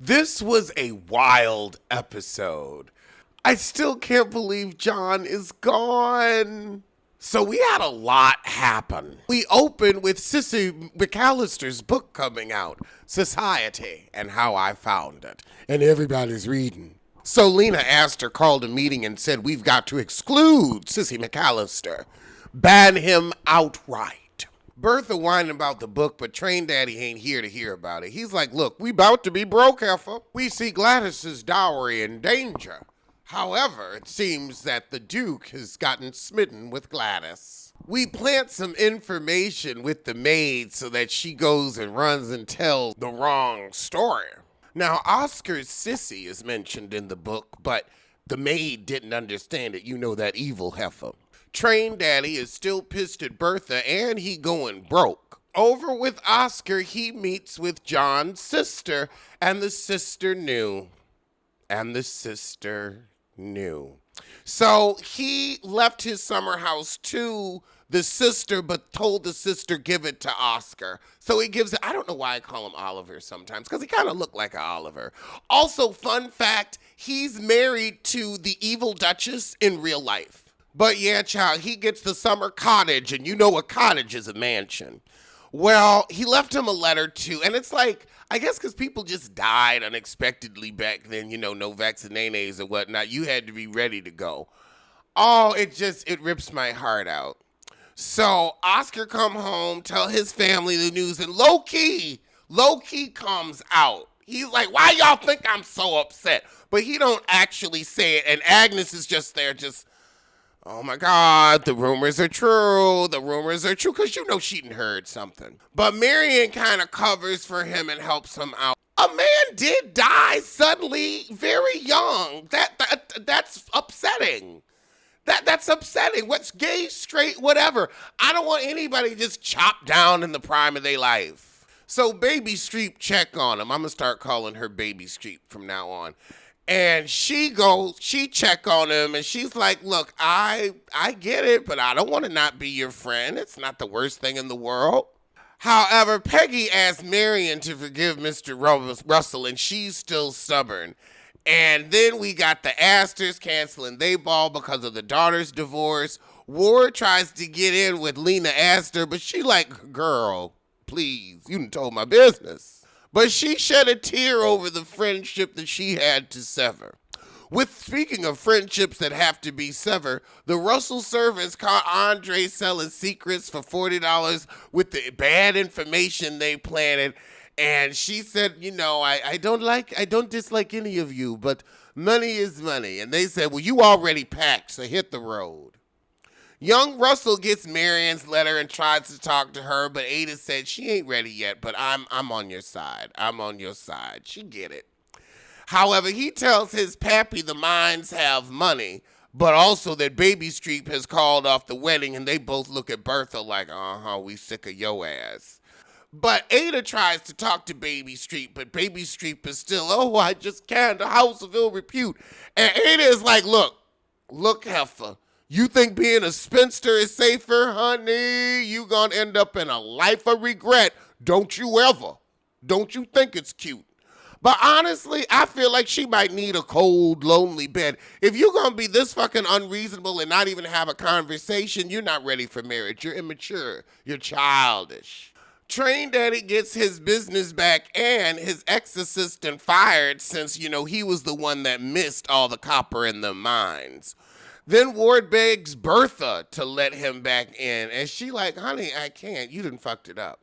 This was a wild episode. I still can't believe John is gone. So we had a lot happen. We opened with Sissy McAllister's book coming out, Society and How I Found It. And everybody's reading. So Lena Astor called a meeting and said, we've got to exclude Sissy McAllister. Ban him outright. Bertha whining about the book, but Train Daddy ain't here to hear about it. He's like, look, we about to be broke, heifer. We see Gladys's dowry in danger. However, it seems that the Duke has gotten smitten with Gladys. We plant some information with the maid so that she goes and runs and tells the wrong story. Now, Oscar's sissy is mentioned in the book, but the maid didn't understand it. You know, that evil heifer. Train Daddy is still pissed at Bertha, and he going broke. Over with Oscar, he meets with John's sister, and the sister knew. So he left his summer house to the sister, but told the sister give it to Oscar. So he gives it, I don't know why I call him Oliver sometimes, because he kind of looked like an Oliver. Also, fun fact, he's married to the evil Duchess in real life. But yeah, child, he gets the summer cottage, and you know a cottage is a mansion. Well, he left him a letter too, and it's like, I guess because people just died unexpectedly back then, you know, no vaccinations or whatnot. You had to be ready to go. Oh, it rips my heart out. So Oscar come home, tell his family the news, and low-key comes out. He's like, why y'all think I'm so upset? But he don't actually say it, and Agnes is just there, oh my God, the rumors are true, because you know she'd heard something. But Marion kind of covers for him and helps him out. A man did die suddenly, very young. That's upsetting. That's upsetting. What's gay, straight, whatever. I don't want anybody just chopped down in the prime of their life. So Baby Streep check on him. I'm going to start calling her Baby Streep from now on. And she check on him, and she's like, look, I get it, but I don't want to not be your friend. It's not the worst thing in the world. However, Peggy asked Marion to forgive Mr. Russell, and she's still stubborn. And then we got the Astors canceling their ball because of the daughter's divorce. Ward tries to get in with Lena Astor, but she like, girl, please, you done told my business. But she shed a tear over the friendship that she had to sever. Speaking of friendships that have to be severed, the Russell servants caught Andre selling secrets for $40 with the bad information they planted. And she said, you know, I don't dislike any of you, but money is money. And they said, well, you already packed, so hit the road. Young Russell gets Marion's letter and tries to talk to her, but Ada said she ain't ready yet, but I'm on your side. I'm on your side. She get it. However, he tells his pappy the Mines have money, but also that Baby Streep has called off the wedding, and they both look at Bertha like, we sick of your ass. But Ada tries to talk to Baby Streep, but Baby Streep is still, I just can't, a house of ill repute. And Ada is like, look, heifer. You think being a spinster is safer, honey? You gonna end up in a life of regret. Don't you ever. Don't you think it's cute. But honestly, I feel like she might need a cold, lonely bed. If you're gonna be this fucking unreasonable and not even have a conversation, you're not ready for marriage. You're immature. You're childish. Train Daddy gets his business back and his ex-assistant fired since, you know, he was the one that missed all the copper in the mines. Then Ward begs Bertha to let him back in. And she like, honey, I can't. You done fucked it up.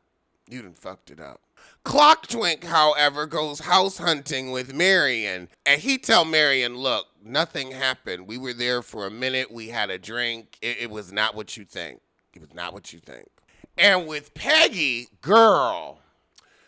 Clock Twink, however, goes house hunting with Marion. And he tell Marion, look, nothing happened. We were there for a minute. We had a drink. It was not what you think. And with Peggy, girl.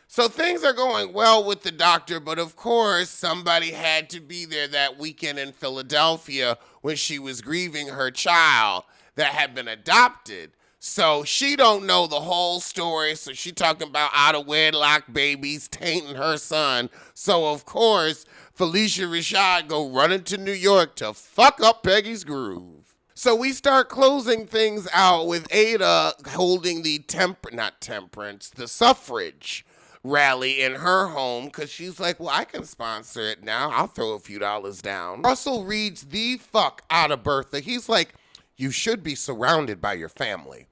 So things are going well with the doctor, but of course, somebody had to be there that weekend in Philadelphia when she was grieving her child that had been adopted. So she don't know the whole story, so she talking about out-of-wedlock babies tainting her son. So, of course, Felicia Rashad go running to New York to fuck up Peggy's groove. So we start closing things out with Ada holding the Suffrage rally in her home because she's like, well, I can sponsor it now. I'll throw a few dollars down. Russell reads the fuck out of Bertha. He's like, you should be surrounded by your family.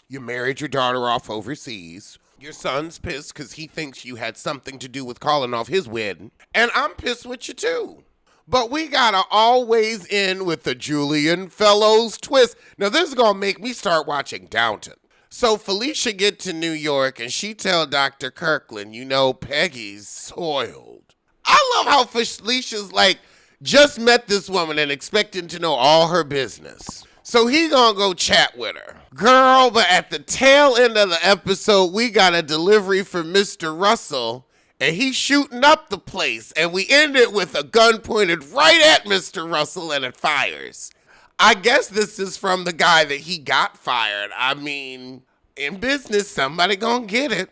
You married your daughter off overseas. Your son's pissed because he thinks you had something to do with calling off his wedding. And I'm pissed with you too. But we gotta always end with the Julian Fellows twist. Now this is gonna make me start watching Downton. So Felicia get to New York and she tell Dr. Kirkland, you know, Peggy's soiled. I love how Felicia's like, just met this woman and expecting to know all her business. So he gonna go chat with her. Girl, but at the tail end of the episode, we got a delivery from Mr. Russell, and he's shooting up the place, and we end it with a gun pointed right at Mr. Russell, and it fires. I guess this is from the guy that he got fired. I mean, in business, somebody gonna get it.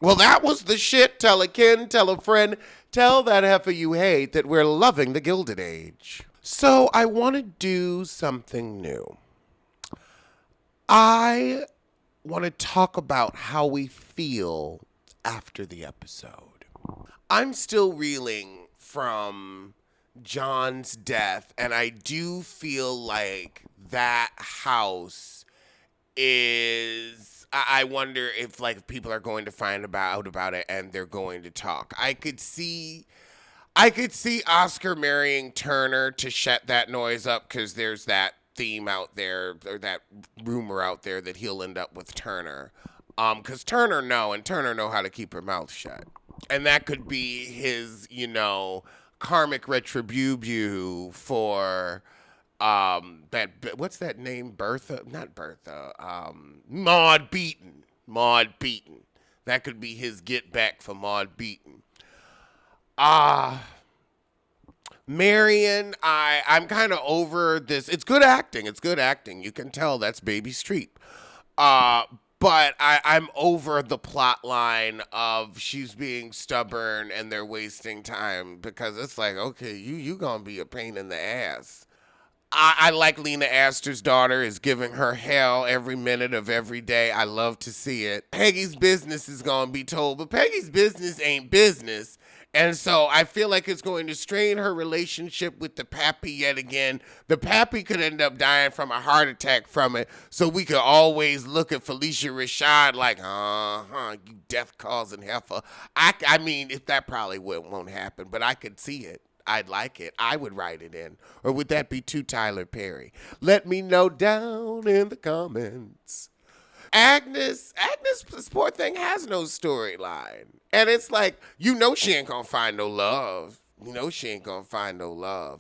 Well, that was the shit. Tell a kin, tell a friend, tell that heifer you hate that we're loving the Gilded Age. So I want to do something new. I want to talk about how we feel after the episode. I'm still reeling from John's death, and I do feel like that house is... I wonder if like people are going to find out about it and they're going to talk. I could see Oscar marrying Turner to shut that noise up because there's that theme out there, or that rumor out there that he'll end up with Turner. Because Turner know how to keep her mouth shut. And that could be his, karmic retribution for what's that name? Not Bertha. Maud Beaton. That could be his get back for Maud Beaton. Marion, I'm kind of over this. It's good acting. You can tell that's Baby Streep. But I'm over the plot line of she's being stubborn and they're wasting time, because it's like, okay, you gonna be a pain in the ass. I like Lena Astor's daughter is giving her hell every minute of every day. I love to see it. Peggy's business is going to be told, but Peggy's business ain't business. And so I feel like it's going to strain her relationship with the pappy yet again. The pappy could end up dying from a heart attack from it. So we could always look at Felicia Rashad like, you death-causing heifer. I mean, if that probably won't happen, but I could see it. I'd like it. I would write it in. Or would that be too Tyler Perry? Let me know down in the comments. Agnes, this poor thing has no storyline. And it's like, she ain't gonna find no love.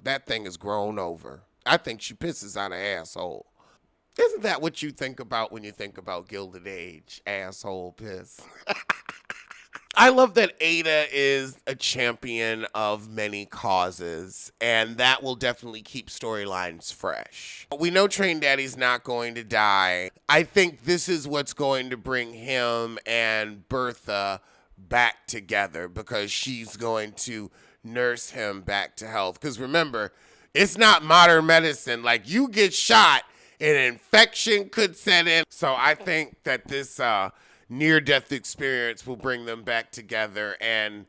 That thing is grown over. I think she pisses on her asshole. Isn't that what you think about when you think about Gilded Age? Asshole piss. I love that Ada is a champion of many causes, and that will definitely keep storylines fresh. We know Train Daddy's not going to die. I think this is what's going to bring him and Bertha back together, because she's going to nurse him back to health. Because remember, it's not modern medicine. Like, you get shot, an infection could set in. So I think that this near-death experience will bring them back together, and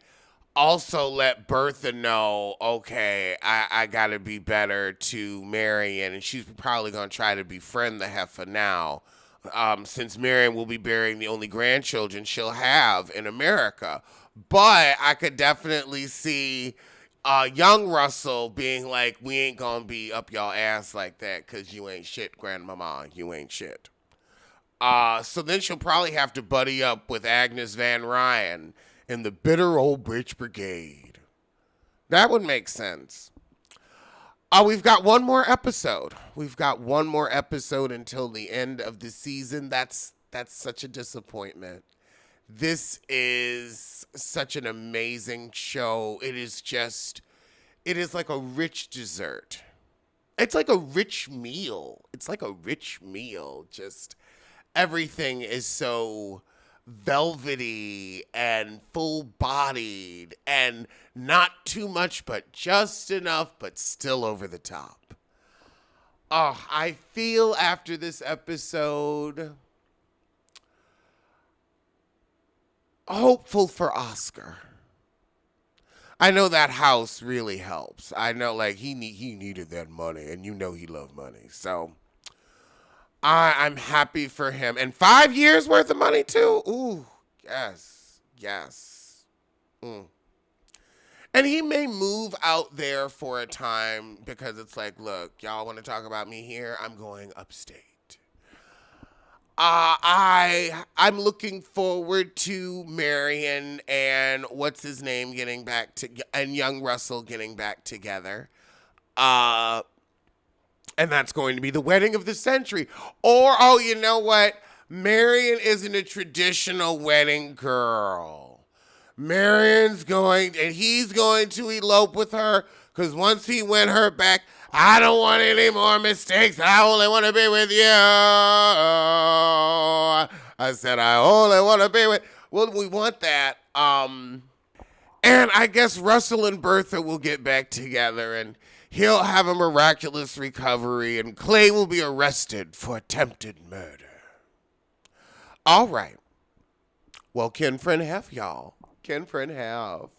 also let Bertha know, okay, I gotta be better to Marion, and she's probably gonna try to befriend the heifer now, since Marion will be burying the only grandchildren she'll have in America. But I could definitely see young Russell being like, we ain't gonna be up y'all ass like that, because you ain't shit, grandmama, you ain't shit. So then she'll probably have to buddy up with Agnes Van Ryan in the Bitter Old Bitch Brigade. That would make sense. We've got one more episode. Until the end of the season. That's such a disappointment. This is such an amazing show. It is like a rich dessert. It's like a rich meal. Just everything is so velvety and full-bodied and not too much, but just enough, but still over the top. Oh, I feel after this episode, hopeful for Oscar. I know that house really helps. I know, like, he needed that money, and you know he loved money. So I'm happy for him. And 5 years worth of money too. Ooh, yes, yes. Mm. And he may move out there for a time because it's like, look, y'all want to talk about me here? I'm going upstate. I'm looking forward to Marion and what's his name getting back to and young Russell getting back together. Uh, and that's going to be the wedding of the century. Or oh, you know what? Marion isn't a traditional wedding girl. Marion's going, and he's going to elope with her because once he win her back, I don't want any more mistakes. I only want to be with you. I said, I only want to be with. Well, we want that. And I guess Russell and Bertha will get back together, and he'll have a miraculous recovery, and Clay will be arrested for attempted murder. All right. Well, Ken Friend Hef, y'all. Ken Friend Hef.